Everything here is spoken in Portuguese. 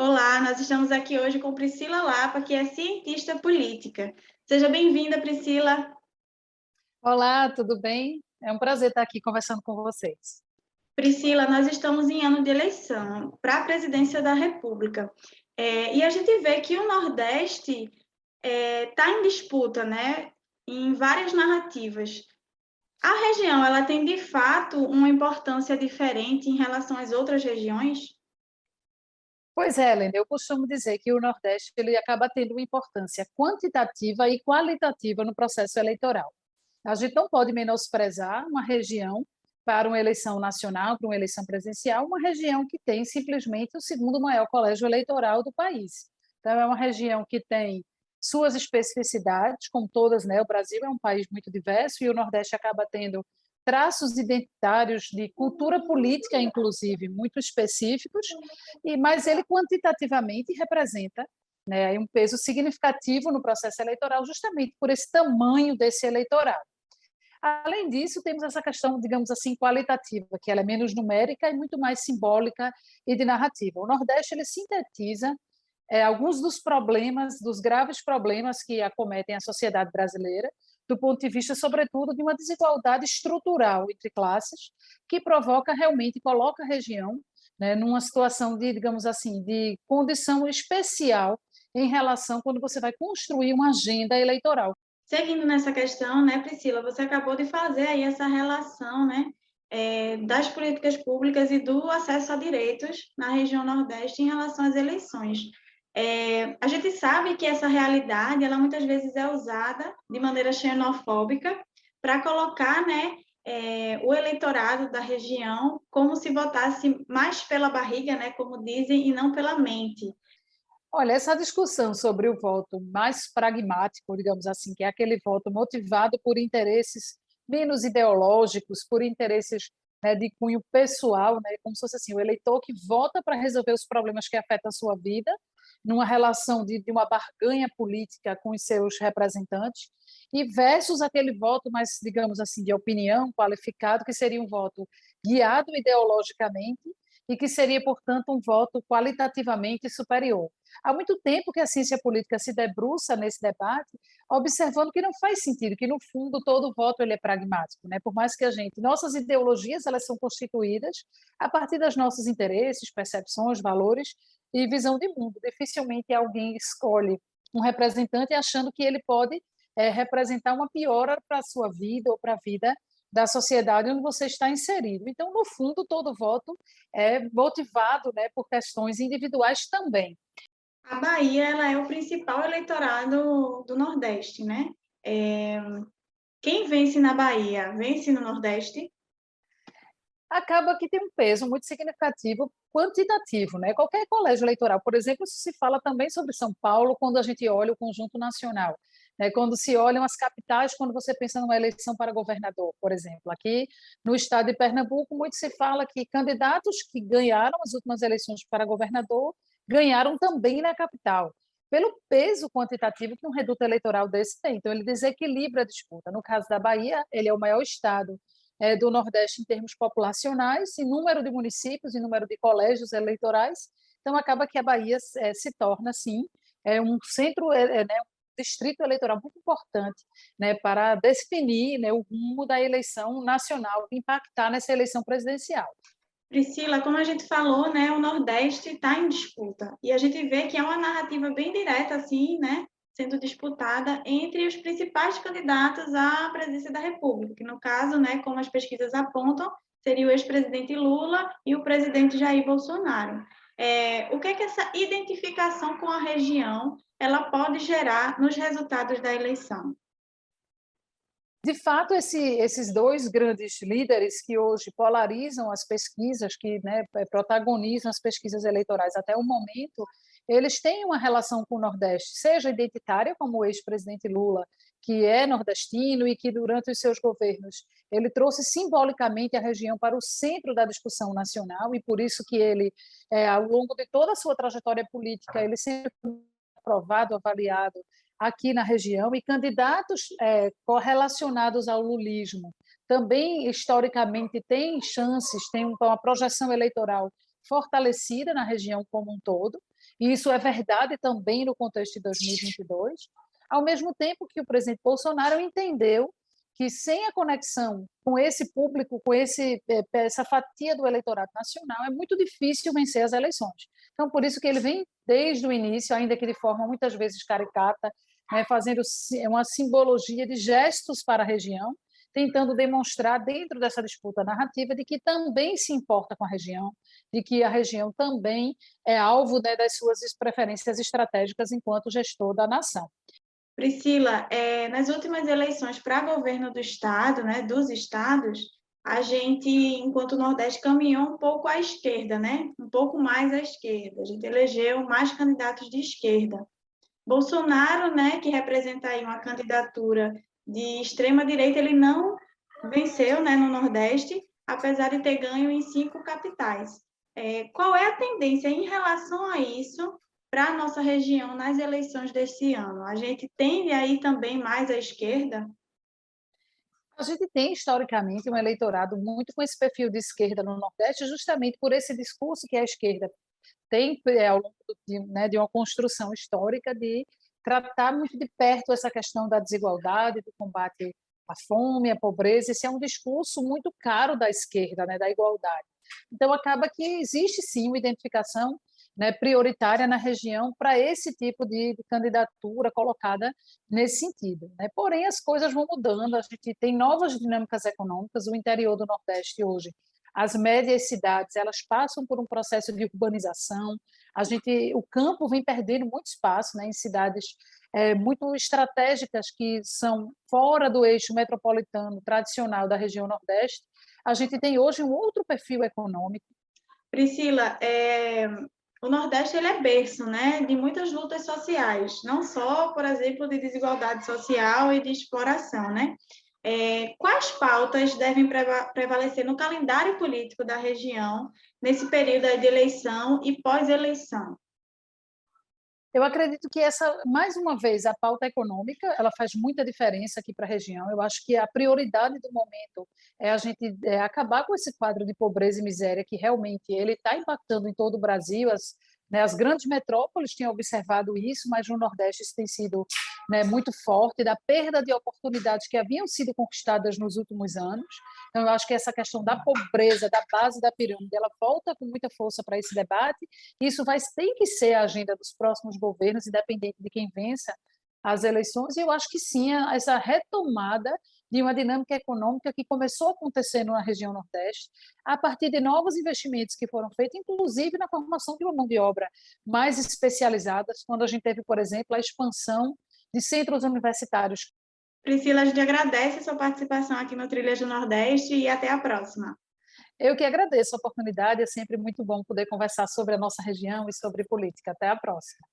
Olá, nós estamos aqui hoje com Priscila Lapa, que é cientista política. Seja bem-vinda, Priscila. Olá, tudo bem? É um prazer estar aqui conversando com vocês. Priscila, nós estamos em ano de eleição para a presidência da República. E a gente vê que o Nordeste está em disputa, né? Em várias narrativas. A região, ela tem de fato uma importância diferente em relação às outras regiões? Pois é, Helena, eu costumo dizer que o Nordeste ele acaba tendo uma importância quantitativa e qualitativa no processo eleitoral. A gente não pode menosprezar uma região para uma eleição nacional, para uma eleição presidencial, uma região que tem simplesmente o segundo maior colégio eleitoral do país. Então, é uma região que tem suas especificidades, como todas, né? O Brasil é um país muito diverso e o Nordeste acaba tendo traços identitários de cultura política, inclusive, muito específicos, mas ele quantitativamente representa, né, um peso significativo no processo eleitoral, justamente por esse tamanho desse eleitorado. Além disso, temos essa questão, digamos assim, qualitativa, que ela é menos numérica e muito mais simbólica e de narrativa. O Nordeste ele sintetiza alguns dos problemas, dos graves problemas que acometem a sociedade brasileira, do ponto de vista, sobretudo, de uma desigualdade estrutural entre classes, que provoca realmente, coloca a região, né, numa situação de, digamos assim, de condição especial em relação quando você vai construir uma agenda eleitoral. Seguindo nessa questão, né, Priscila, você acabou de fazer aí essa relação, né, das políticas públicas e do acesso a direitos na região Nordeste em relação às eleições. A gente sabe que essa realidade, ela muitas vezes é usada de maneira xenofóbica para colocar, né, o eleitorado da região como se votasse mais pela barriga, né, como dizem, e não pela mente. Olha, essa discussão sobre o voto mais pragmático, digamos assim, que é aquele voto motivado por interesses menos ideológicos, por interesses, né, de cunho pessoal, né, como se fosse assim, o eleitor que vota para resolver os problemas que afetam a sua vida, numa relação de uma barganha política com os seus representantes, e versus aquele voto mais, digamos assim, de opinião qualificado, que seria um voto guiado ideologicamente e que seria, portanto, um voto qualitativamente superior. Há muito tempo que a ciência política se debruça nesse debate, observando que não faz sentido, que no fundo todo voto ele é pragmático, né? Por mais que a gente, nossas ideologias elas são constituídas a partir dos nossos interesses, percepções, valores e visão de mundo. Dificilmente alguém escolhe um representante achando que ele pode representar uma piora para a sua vida ou para a vida da sociedade onde você está inserido. Então, no fundo, todo voto é motivado, né, por questões individuais também. A Bahia, ela é o principal eleitorado do Nordeste, né? É, Quem vence na Bahia, vence no Nordeste? Acaba que tem um peso muito significativo quantitativo, né? Qualquer colégio eleitoral, por exemplo, isso se fala também sobre São Paulo quando a gente olha o conjunto nacional, né? Quando se olham as capitais, quando você pensa numa eleição para governador, por exemplo, aqui no estado de Pernambuco, muito se fala que candidatos que ganharam as últimas eleições para governador ganharam também na capital, pelo peso quantitativo que um reduto eleitoral desse tem. Então, ele desequilibra a disputa. No caso da Bahia, ele é o maior estado do Nordeste em termos populacionais, em número de municípios, em número de colégios eleitorais. Então, acaba que a Bahia se torna, sim, um centro, né, um distrito eleitoral muito importante, né, para definir, né, o rumo da eleição nacional, impactar nessa eleição presidencial. Priscila, como a gente falou, né, o Nordeste está em disputa. E a gente vê que é uma narrativa bem direta, assim, né, sendo disputada entre os principais candidatos à presidência da República, que no caso, né, como as pesquisas apontam, seria o ex-presidente Lula e o presidente Jair Bolsonaro. O que é que essa identificação com a região ela pode gerar nos resultados da eleição? De fato, esses dois grandes líderes que hoje polarizam as pesquisas, que, né, protagonizam as pesquisas eleitorais até o momento, eles têm uma relação com o Nordeste, seja identitária, como o ex-presidente Lula, que é nordestino e que, durante os seus governos, ele trouxe simbolicamente a região para o centro da discussão nacional, e por isso que ele, ao longo de toda a sua trajetória política, ele sempre foi aprovado, avaliado aqui na região, e candidatos correlacionados ao lulismo também, historicamente, têm chances, têm uma projeção eleitoral fortalecida na região como um todo. e isso é verdade também no contexto de 2022, ao mesmo tempo que o presidente Bolsonaro entendeu que sem a conexão com esse público, com essa fatia do eleitorado nacional, é muito difícil vencer as eleições. Então, por isso que ele vem desde o início, ainda que de forma muitas vezes caricata, né, fazendo uma simbologia de gestos para a região, tentando demonstrar dentro dessa disputa narrativa de que também se importa com a região, de que a região também é alvo, né, das suas preferências estratégicas enquanto gestor da nação. Priscila, nas últimas eleições para governo do Estado, né, dos estados, a gente, enquanto Nordeste, caminhou um pouco à esquerda, né? Um pouco mais à esquerda. A gente elegeu mais candidatos de esquerda. Bolsonaro, né, que representa aí uma candidatura de extrema-direita, ele não venceu, né, no Nordeste, apesar de ter ganho em 5 capitais. Qual é a tendência em relação a isso para a nossa região nas eleições deste ano? A gente tende aí também mais à esquerda? A gente tem, historicamente, um eleitorado muito com esse perfil de esquerda no Nordeste, justamente por esse discurso que a esquerda tem, ao longo né, de uma construção histórica, de tratar muito de perto essa questão da desigualdade, do combate à fome, à pobreza. Esse é um discurso muito caro da esquerda, né, da igualdade. Então, acaba que existe, sim, uma identificação, né, prioritária na região para esse tipo de candidatura colocada nesse sentido, né? Porém, as coisas vão mudando, a gente tem novas dinâmicas econômicas, o interior do Nordeste hoje, as médias cidades, elas passam por um processo de urbanização, o campo vem perdendo muito espaço, né, em cidades muito estratégicas que são fora do eixo metropolitano tradicional da região Nordeste. A gente tem hoje um outro perfil econômico. Priscila, o Nordeste ele é berço, né, de muitas lutas sociais, não só, por exemplo, de desigualdade social e de exploração, né? Quais pautas devem prevalecer no calendário político da região nesse período de eleição e pós-eleição? Eu acredito que mais uma vez, a pauta econômica, ela faz muita diferença aqui para a região. Eu acho que a prioridade do momento é a gente acabar com esse quadro de pobreza e miséria que realmente ele está impactando em todo o Brasil. As grandes metrópoles tinham observado isso, mas no Nordeste isso tem sido, né, muito forte, da perda de oportunidades que haviam sido conquistadas nos últimos anos. Então, eu acho que essa questão da pobreza, da base da pirâmide, ela volta com muita força para esse debate. Isso tem que ser a agenda dos próximos governos, independente de quem vença as eleições, e eu acho que sim, essa retomada de uma dinâmica econômica que começou a acontecer na região Nordeste, a partir de novos investimentos que foram feitos, inclusive na formação de uma mão de obra mais especializada, quando a gente teve, por exemplo, a expansão de centros universitários. Priscila, a gente agradece a sua participação aqui no Trilhas do Nordeste e até a próxima. Eu que agradeço a oportunidade, é sempre muito bom poder conversar sobre a nossa região e sobre política. Até a próxima.